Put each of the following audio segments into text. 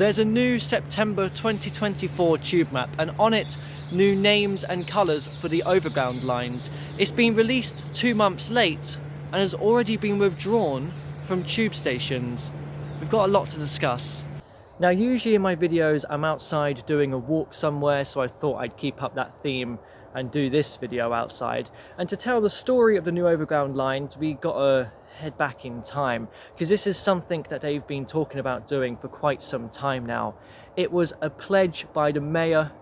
There's a new September 2024 tube map, and on it, new names and colours for the Overground lines. It's been released 2 months late and has already been withdrawn from tube stations. We've got a lot to discuss. Now, usually in my videos I'm outside doing a walk somewhere, so I thought I'd keep up that theme and do this video outside. And to tell the story of the new Overground lines, we got to head back in time, because this is something that they've been talking about doing for quite some time now. It was a pledge by the mayor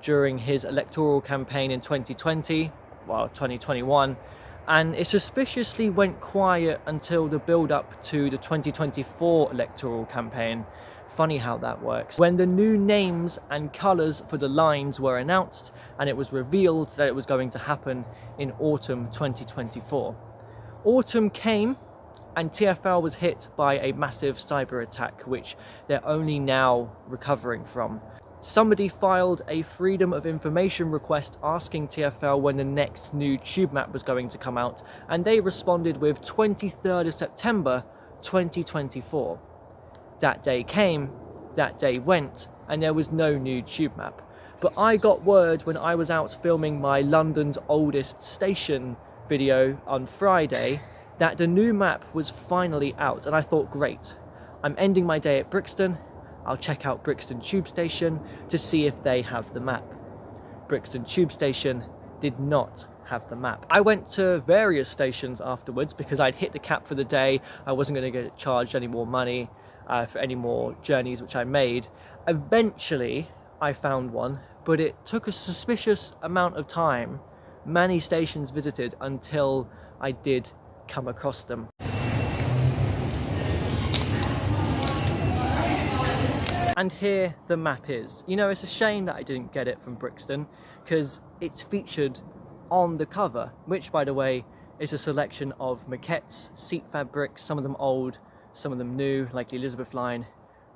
during his electoral campaign in 2021, and it suspiciously went quiet until the build-up to the 2024 electoral campaign. Funny how that works. When the new names and colours for the lines were announced, and it was revealed that it was going to happen in autumn 2024. Autumn came and TfL was hit by a massive cyber attack, which they're only now recovering from. Somebody filed a Freedom of Information request asking TfL when the next new tube map was going to come out, and they responded with 23rd of September 2024. That day came, that day went, and there was no new tube map. But I got word when I was out filming my London's Oldest Station video on Friday that the new map was finally out, and I thought, great, I'm ending my day at Brixton, I'll check out Brixton Tube Station to see if they have the map. Brixton Tube Station did not have the map. I went to various stations afterwards because I'd hit the cap for the day. I wasn't going to get charged any more money for any more journeys which I made. Eventually I found one, but it took a suspicious amount of time, many stations visited, until I did come across them. And here the map is. You know, it's a shame that I didn't get it from Brixton, because it's featured on the cover, which, by the way, is a selection of maquettes, seat fabrics, some of them old, some of them new, like the Elizabeth line,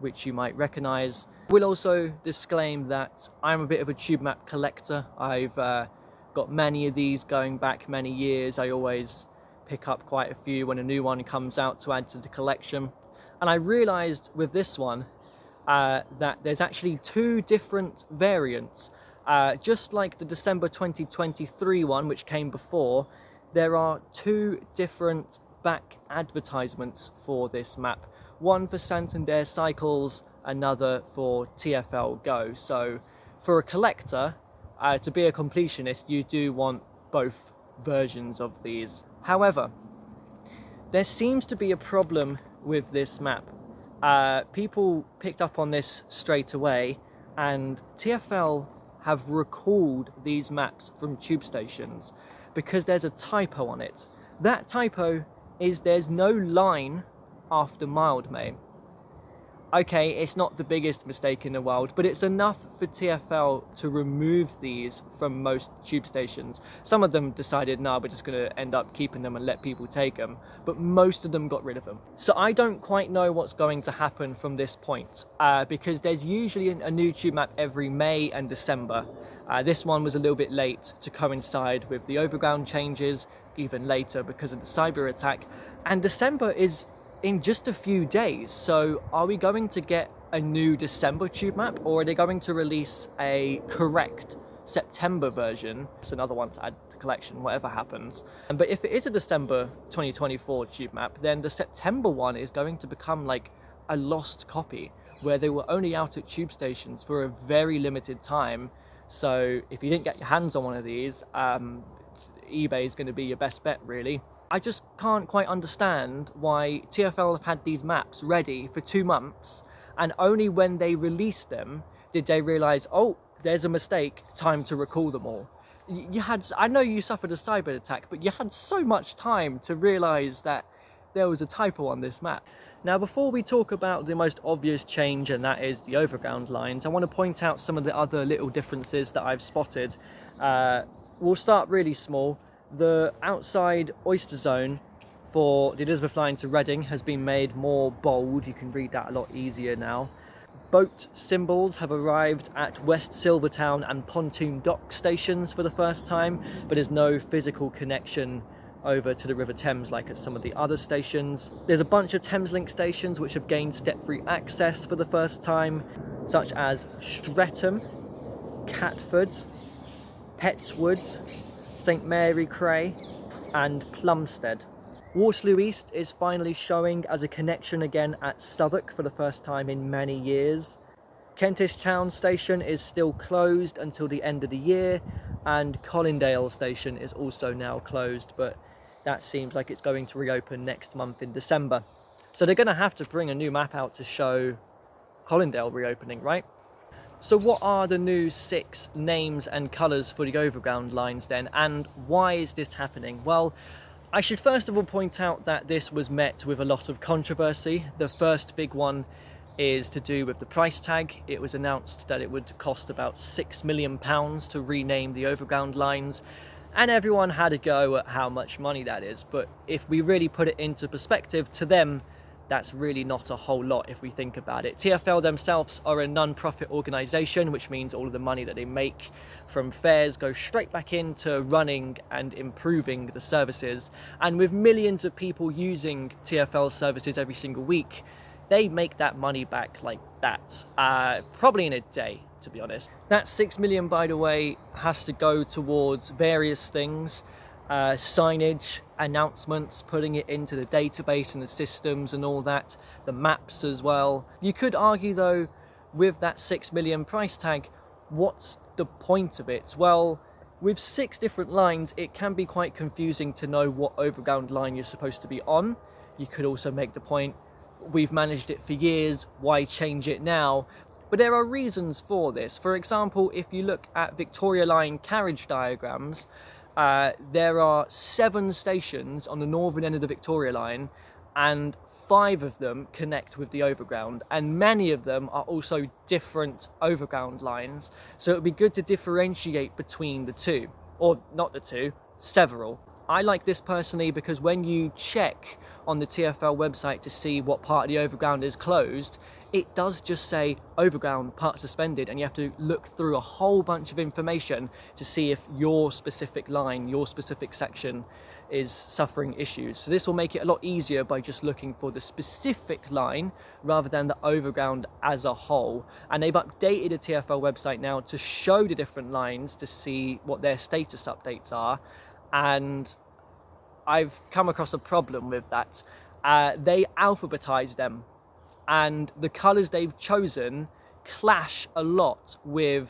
which you might recognise. We'll also disclaim that I'm a bit of a tube map collector. I've got many of these going back many years. I always pick up quite a few when a new one comes out to add to the collection. And I realised with this one that there's actually 2 different variants. Just like the December 2023 one, which came before, there are 2 different back advertisements for this map. One for Santander Cycles, another for TfL Go. So for a collector, to be a completionist, you do want both versions of these. However, there seems to be a problem with this map. People picked up on this straight away, and TfL have recalled these maps from tube stations because there's a typo on it. That typo is there's no line after Mildmay. Okay, it's not the biggest mistake in the world, but it's enough for TfL to remove these from most tube stations. Some of them decided, no, we're just going to end up keeping them and let people take them, but most of them got rid of them. So I don't quite know what's going to happen from this point, because there's usually a new tube map every May and December. This one was a little bit late to coincide with the Overground changes, even later because of the cyber attack, and December is in just a few days. So are we going to get a new December tube map, or are they going to release a correct September version? It's another one to add to the collection, whatever happens. But if it is a December 2024 tube map, then the September one is going to become like a lost copy, where they were only out at tube stations for a very limited time. So if you didn't get your hands on one of these, eBay is going to be your best bet, really. I just can't quite understand why TfL have had these maps ready for 2 months, and only when they released them did they realise, oh, there's a mistake, time to recall them all. I know you suffered a cyber attack, but you had so much time to realise that there was a typo on this map. Now, before we talk about the most obvious change, and that is the Overground lines, I want to point out some of the other little differences that I've spotted. We'll start really small. The outside oyster zone for the Elizabeth line to Reading has been made more bold. You can read that a lot easier now. Boat symbols have arrived at West Silvertown and Pontoon Dock stations for the first time, but there's no physical connection over to the River Thames like at some of the other stations. There's a bunch of Thameslink stations which have gained step-free access for the first time, such as Streatham, Catford, Pettswood, St Mary Cray and Plumstead. Waterloo East is finally showing as a connection again at Southwark for the first time in many years. Kentish Town Station is still closed until the end of the year, and Colindale Station is also now closed, but that seems like it's going to reopen next month in December. So they're going to have to bring a new map out to show Colindale reopening, right? So what are the new 6 names and colours for the Overground lines then, and why is this happening? Well, I should first of all point out that this was met with a lot of controversy. The first big one is to do with the price tag. It was announced that it would cost about £6 million to rename the Overground lines, and everyone had a go at how much money that is. But if we really put it into perspective, to them that's really not a whole lot if we think about it. TfL themselves are a non-profit organisation, which means all of the money that they make from fares goes straight back into running and improving the services, and with millions of people using TfL services every single week, they make that money back like that, probably in a day, to be honest. That $6 million, by the way, has to go towards various things, signage, announcements, putting it into the database and the systems and all that, the maps as well. You could argue though, with that $6 million price tag, what's the point of it? Well, with 6 different lines, it can be quite confusing to know what Overground line you're supposed to be on. You could also make the point, we've managed it for years, why change it now? But there are reasons for this. For example, if you look at Victoria Line carriage diagrams, there are 7 stations on the northern end of the Victoria Line, and 5 of them connect with the Overground, and many of them are also different Overground lines, so it would be good to differentiate between the two, or not the two, several. I like this personally because when you check on the TfL website to see what part of the Overground is closed, it does just say Overground part suspended, and you have to look through a whole bunch of information to see if your specific line, your specific section is suffering issues. So this will make it a lot easier by just looking for the specific line rather than the Overground as a whole. And they've updated the TfL website now to show the different lines to see what their status updates are, and I've come across a problem with that. They alphabetize them, and the colours they've chosen clash a lot with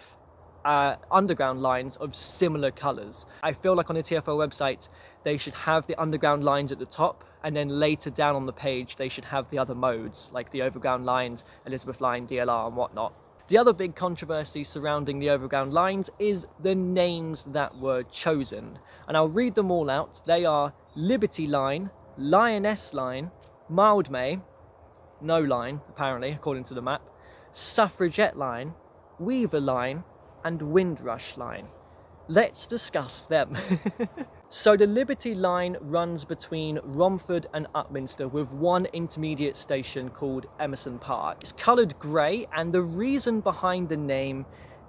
underground lines of similar colours. I feel like on the TfL website they should have the underground lines at the top, and then later down on the page they should have the other modes like the Overground lines, Elizabeth Line, DLR and whatnot. The other big controversy surrounding the Overground lines is the names that were chosen, and I'll read them all out. They are Liberty Line, Lioness Line, Mildmay, no line apparently according to the map, Suffragette Line, Weaver Line and Windrush Line. Let's discuss them. So the Liberty Line runs between Romford and Upminster with one intermediate station called Emerson Park. It's coloured grey, and the reason behind the name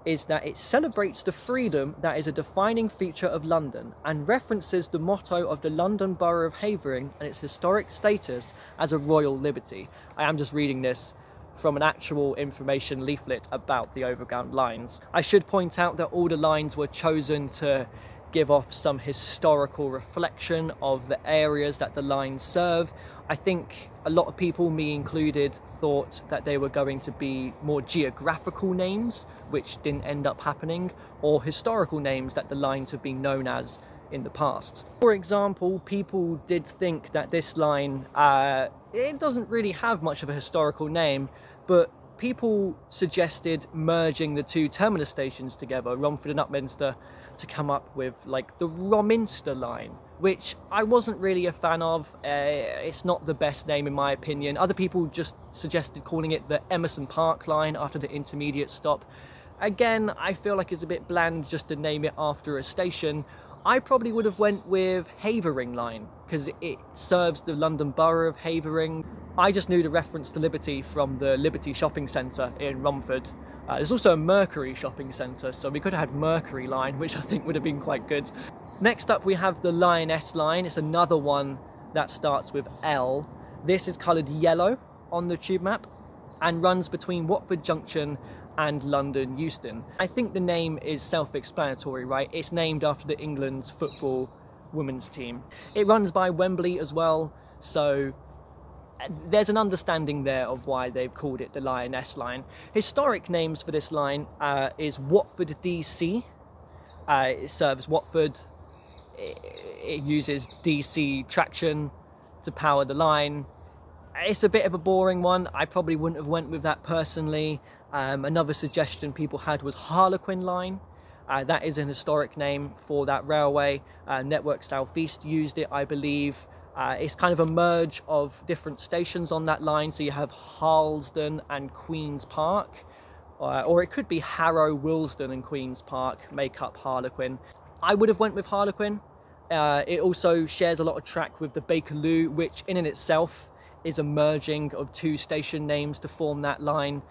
is that it celebrates the freedom that is a defining feature of London and references the motto of the London Borough of Havering and its historic status as a royal liberty. I am just reading this from an actual information leaflet about the Overground lines. I should point out that all the lines were chosen to give off some historical reflection of the areas that the lines serve. I think a lot of people, me included, thought that they were going to be more geographical names, which didn't end up happening, or historical names that the lines have been known as in the past. For example, people did think that this line, it doesn't really have much of a historical name, but people suggested merging the 2 terminus stations together, Romford and Upminster, to come up with like the Rominster line, which I wasn't really a fan of. It's not the best name in my opinion. Other people just suggested calling it the Emerson Park line after the intermediate stop. Again, I feel like it's a bit bland just to name it after a station. I probably would have went with Havering Line because it serves the London Borough of Havering. I just knew the reference to Liberty from the Liberty Shopping Centre in Romford. There's also a Mercury shopping centre, so we could have had Mercury Line, which I think would have been quite good. Next up we have the Lioness line. It's another one that starts with L. This is coloured yellow on the tube map and runs between Watford Junction and London Euston. I think the name is self-explanatory, right? It's named after the England's football women's team. It runs by Wembley as well, so there's an understanding there of why they've called it the Lioness line. Historic names for this line is Watford DC. It serves Watford. It uses DC traction to power the line. It's a bit of a boring one. I probably wouldn't have went with that personally. Another suggestion people had was Harlequin line. That is an historic name for that railway. Network South East used it, I believe. It's kind of a merge of different stations on that line. So you have Harlesden and Queen's Park, or it could be Harrow, Willesden and Queen's Park make up Harlequin. I would have went with Harlequin. It also shares a lot of track with the Bakerloo, which in and itself is a merging of two station names to form that line,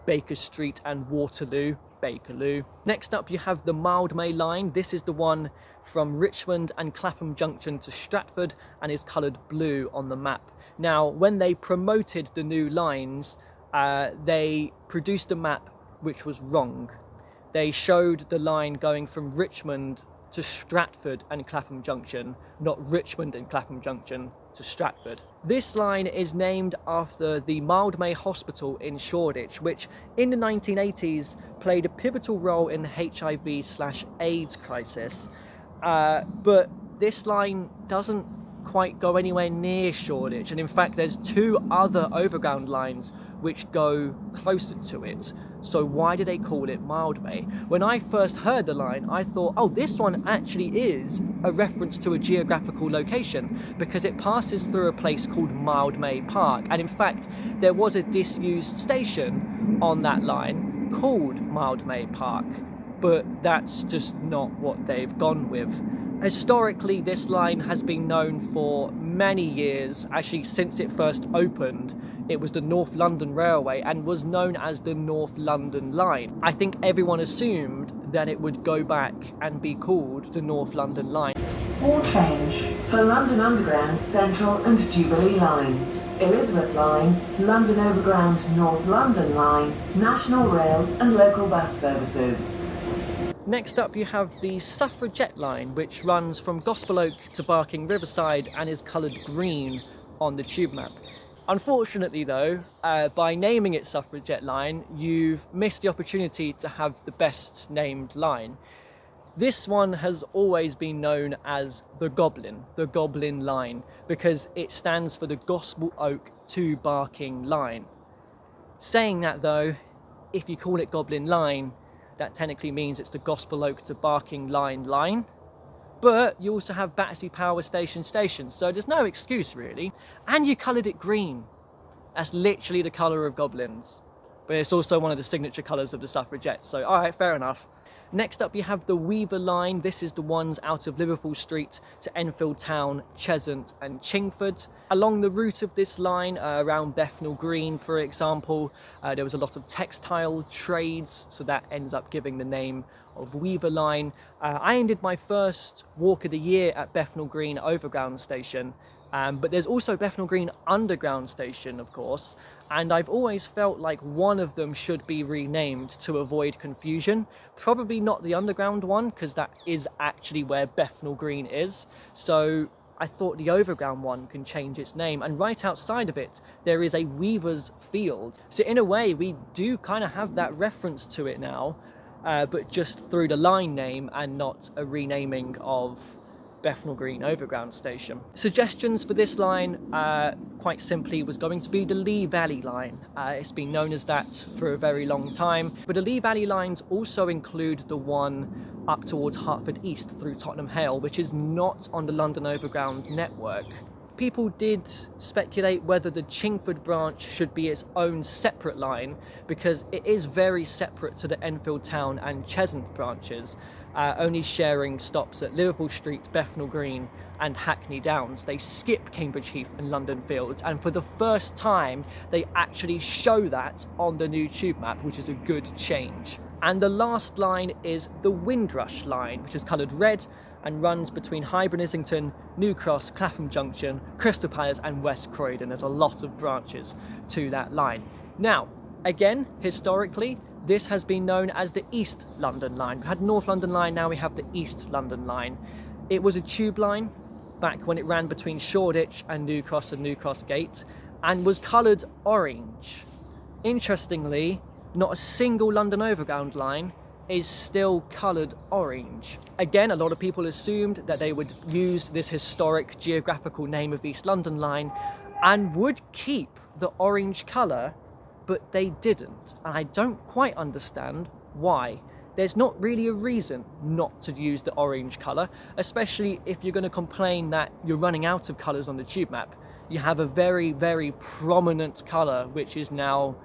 Baker Street and Waterloo, Bakerloo. Next up you have the Mildmay line. This is the one from Richmond and Clapham Junction to Stratford and is coloured blue on the map. Now when they promoted the new lines, they produced a map which was wrong. They showed the line going from Richmond to Stratford and Clapham Junction, not Richmond and Clapham Junction to Stratford. This line is named after the Mildmay Hospital in Shoreditch, which in the 1980s played a pivotal role in the HIV/AIDS crisis. But this line doesn't quite go anywhere near Shoreditch, and in fact there's two other overground lines which go closer to it. So why do they call it Mildmay? When I first heard the line, I thought, oh, this one actually is a reference to a geographical location because it passes through a place called Mildmay Park. And in fact, there was a disused station on that line called Mildmay Park, but that's just not what they've gone with. Historically, this line has been known for many years, actually since it first opened. It was the North London Railway and was known as the North London Line. I think everyone assumed that it would go back and be called the North London Line. All change for London Underground, Central and Jubilee lines, Elizabeth Line, London Overground, North London Line, National Rail and local bus services. Next up you have the Suffragette line, which runs from Gospel Oak to Barking Riverside and is coloured green on the tube map. Unfortunately though, by naming it Suffragette line, you've missed the opportunity to have the best named line. This one has always been known as the Goblin line, because it stands for the Gospel Oak to Barking line. Saying that though, if you call it Goblin line, that technically means it's the Gospel Oak to Barking line. But you also have Battersea Power Station, so there's no excuse really. And you coloured it green. That's literally the colour of goblins. But it's also one of the signature colours of the Suffragettes, so alright, fair enough. Next up you have the Weaver line. This is the ones out of Liverpool Street to Enfield Town, Cheshunt and Chingford. Along the route of this line, around Bethnal Green for example, there was a lot of textile trades, so that ends up giving the name of Weaver line. I ended my first walk of the year at Bethnal Green Overground station, but there's also Bethnal Green Underground station of course, and I've always felt like one of them should be renamed to avoid confusion. Probably not the Underground one, because that is actually where Bethnal Green is, so I thought the Overground one can change its name, and right outside of it there is a Weaver's Field. So in a way we do kind of have that reference to it now, but just through the line name and not a renaming of Bethnal Green Overground station. Suggestions for this line, quite simply, was going to be the Lee Valley line. It's been known as that for a very long time, but the Lee Valley lines also include the one up towards Hertford East through Tottenham Hale, which is not on the London Overground network. People did speculate whether the Chingford branch should be its own separate line, because it is very separate to the Enfield Town and Cheshunt branches, only sharing stops at Liverpool Street, Bethnal Green and Hackney Downs. They skip Cambridge Heath and London Fields, and for the first time they actually show that on the new tube map, which is a good change. And the last line is the Windrush line, which is coloured red and runs between Highbury and Islington, New Cross, Clapham Junction, Crystal Palace and West Croydon. There's a lot of branches to that line. Now, again, historically, this has been known as the East London line. We had North London line, now we have the East London line. It was a tube line back when it ran between Shoreditch and New Cross Gate, and was coloured orange. Interestingly, not a single London Overground line is still coloured orange. Again, a lot of people assumed that they would use this historic geographical name of East London line and would keep the orange colour, but they didn't. And I don't quite understand why. There's not really a reason not to use the orange colour, especially if you're going to complain that you're running out of colours on the tube map. You have a very, very prominent colour which is now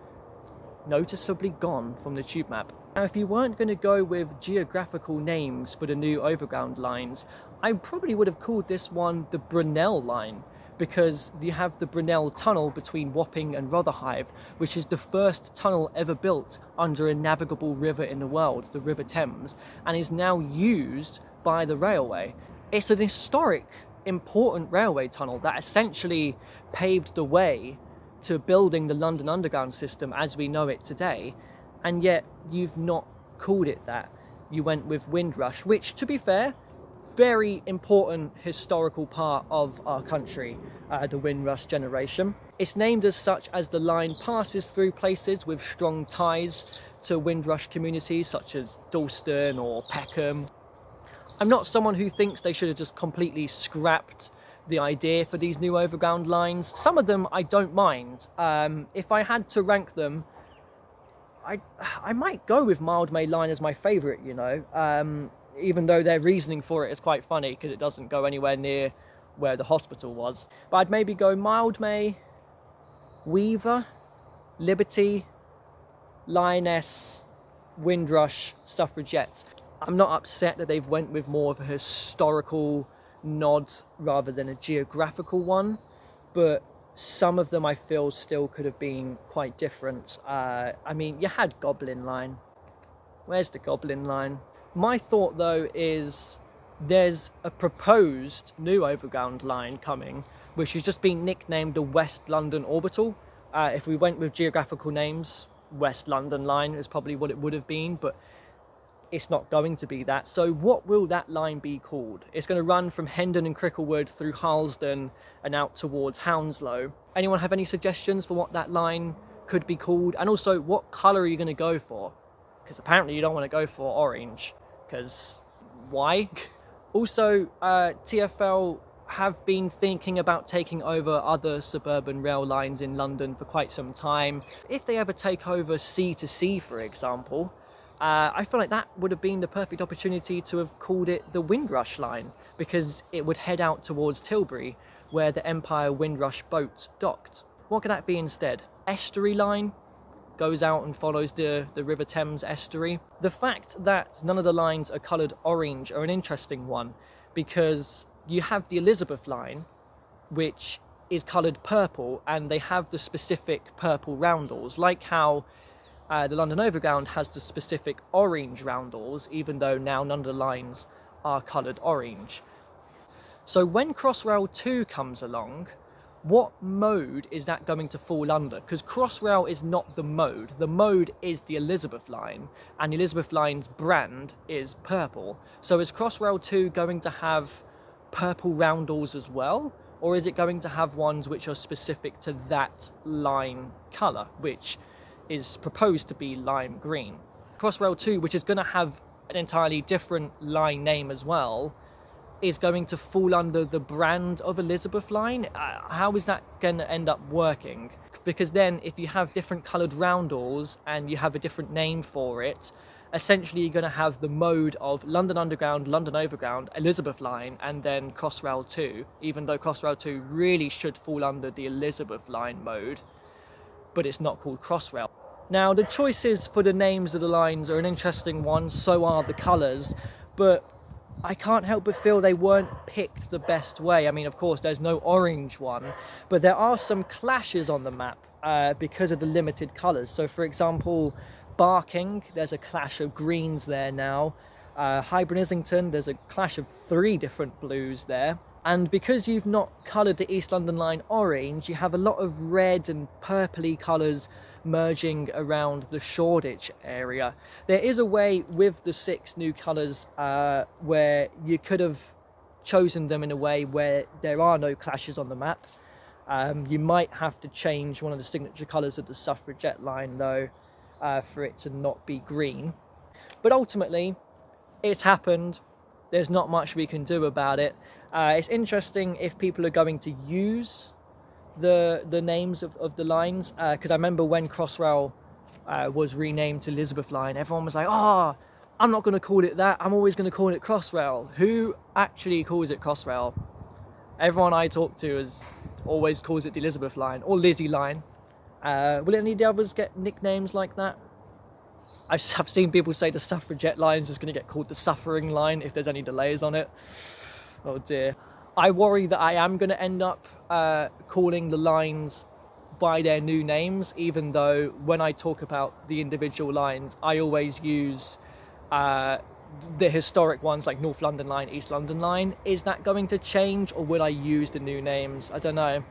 noticeably gone from the tube map. Now, if you weren't going to go with geographical names for the new Overground lines, I probably would have called this one the Brunel line, because you have the Brunel tunnel between Wapping and Rotherhithe, which is the first tunnel ever built under a navigable river in the world, the River Thames, and is now used by the railway. It's an historic, important railway tunnel that essentially paved the way to building the London Underground system as we know it today, and yet you've not called it that. You went with Windrush, which, to be fair, very important historical part of our country, the Windrush generation. It's named as such as the line passes through places with strong ties to Windrush communities such as Dalston or Peckham. I'm not someone who thinks they should have just completely scrapped the idea for these new Overground lines. Some of them I don't mind. If I had to rank them, I might go with Mildmay line as my favourite, you know, even though their reasoning for it is quite funny because it doesn't go anywhere near where the hospital was. But I'd maybe go Mildmay, Weaver, Liberty, Lioness, Windrush, Suffragette. I'm not upset that they've went with more of a historical nod rather than a geographical one, but some of them I feel still could have been quite different. I mean, you had Goblin line. Where's the Goblin line? My thought though is there's a proposed new Overground line coming, which has just been nicknamed the West London Orbital. If we went with geographical names, West London line is probably what it would have been, but it's not going to be that. So what will that line be called? It's going to run from Hendon and Cricklewood through Harlesden and out towards Hounslow. Anyone have any suggestions for what that line could be called? And also, what colour are you going to go for? Because apparently you don't want to go for orange, because why? Also, TfL have been thinking about taking over other suburban rail lines in London for quite some time. If they ever take over C2C, for example, I feel like that would have been the perfect opportunity to have called it the Windrush line, because it would head out towards Tilbury, where the Empire Windrush boat docked. What could that be instead? Estuary line? Goes out and follows the River Thames estuary. The fact that none of the lines are coloured orange are an interesting one, because you have the Elizabeth line, which is coloured purple, and they have the specific purple roundels, like how the London Overground has the specific orange roundels, even though now none of the lines are coloured orange. So when Crossrail 2 comes along, what mode is that going to fall under? Because Crossrail is not the mode is the Elizabeth line, and the Elizabeth line's brand is purple. So is Crossrail 2 going to have purple roundels as well, or is it going to have ones which are specific to that line colour, which is proposed to be lime green? Crossrail 2, which is going to have an entirely different line name as well, is going to fall under the brand of Elizabeth line. How is that going to end up working? Because then if you have different coloured roundels and you have a different name for it, essentially you're going to have the mode of London Underground, London Overground, Elizabeth line, and then Crossrail 2, even though Crossrail 2 really should fall under the Elizabeth line mode, but it's not called Crossrail. Now, the choices for the names of the lines are an interesting one, so are the colours, but I can't help but feel they weren't picked the best way. I mean, of course, there's no orange one, but there are some clashes on the map because of the limited colours. So, for example, Barking, there's a clash of greens there now. Highbury and Islington, there's a clash of 3 different blues there. And because you've not coloured the East London line orange, you have a lot of red and purpley colours merging around the Shoreditch area. There is a way with the 6 new colours where you could have chosen them in a way where there are no clashes on the map. You might have to change one of the signature colours of the suffragette line though, for it to not be green. But ultimately, it's happened. There's not much we can do about it. It's interesting if people are going to use the names of the lines, because I remember when Crossrail was renamed to Elizabeth Line, everyone was like, oh, I'm not going to call it that, I'm always going to call it Crossrail. Who actually calls it Crossrail? Everyone I talk to always calls it the Elizabeth Line or Lizzie Line. Will any of the others get nicknames like that? I've seen people say the suffragette line is just going to get called the suffering line if there's any delays on it. Oh dear. I worry that I am going to end up calling the lines by their new names, even though when I talk about the individual lines, I always use the historic ones like North London Line, East London Line. Is that going to change, or will I use the new names? I don't know.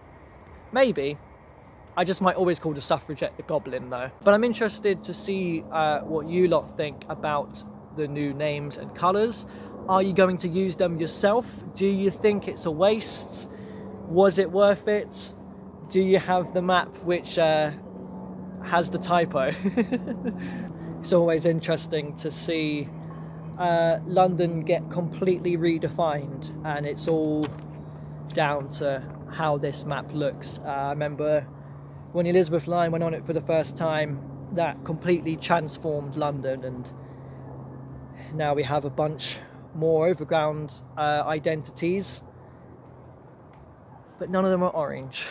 Maybe. I just might always call the suffragette the Goblin though. But I'm interested to see what you lot think about the new names and colours. Are you going to use them yourself? Do you think it's a waste? Was it worth it? Do you have the map which has the typo? It's always interesting to see London get completely redefined, and it's all down to how this map looks. I remember when the Elizabeth Line went on it for the first time, that completely transformed London, and now we have a bunch more Overground identities, but none of them are orange.